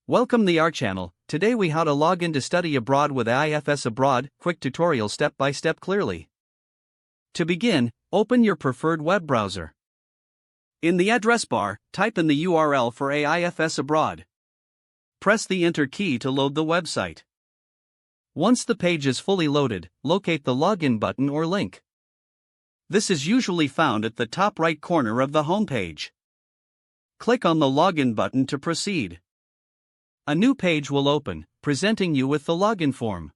Welcome to our channel. Today we how to log in to study abroad with AIFS Abroad, quick tutorial step by step clearly. To begin, open your preferred web browser. In the address bar, type in the URL for AIFS Abroad. Press the enter key to load the website. Once the page is fully loaded, locate the login button or link. This is usually found at the top right corner of the homepage. Click on the login button to proceed. A new page will open, presenting you with the login form.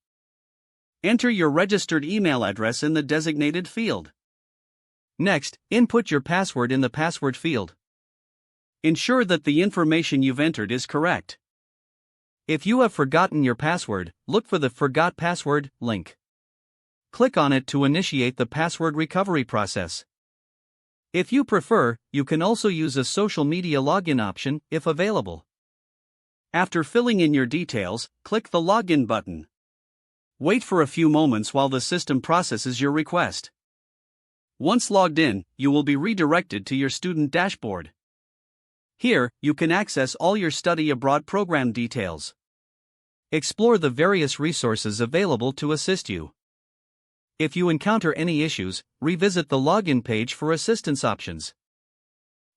Enter your registered email address in the designated field. Next, input your password in the password field. Ensure that the information you've entered is correct. If you have forgotten your password, look for the Forgot Password link. Click on it to initiate the password recovery process. If you prefer, you can also use a social media login option, if available. After filling in your details, click the Login button. Wait for a few moments while the system processes your request. Once logged in, you will be redirected to your student dashboard. Here, you can access all your study abroad program details. Explore the various resources available to assist you. If you encounter any issues, revisit the login page for assistance options.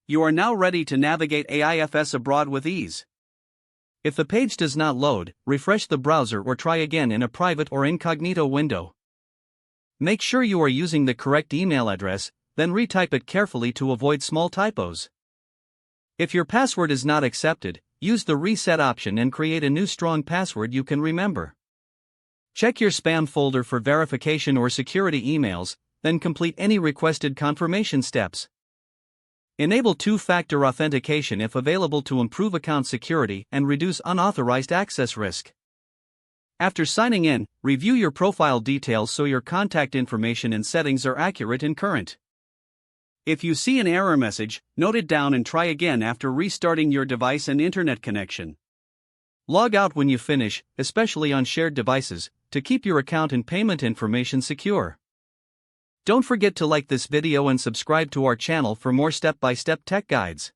You are now ready to navigate AIFS Abroad with ease. If the page does not load, refresh the browser or try again in a private or incognito window. Make sure you are using the correct email address, then retype it carefully to avoid small typos. If your password is not accepted, use the reset option and create a new strong password you can remember. Check your spam folder for verification or security emails, then complete any requested confirmation steps. Enable two-factor authentication if available to improve account security and reduce unauthorized access risk. After signing in, review your profile details so your contact information and settings are accurate and current. If you see an error message, note it down and try again after restarting your device and internet connection. Log out when you finish, especially on shared devices, to keep your account and payment information secure. Don't forget to like this video and subscribe to our channel for more step-by-step tech guides.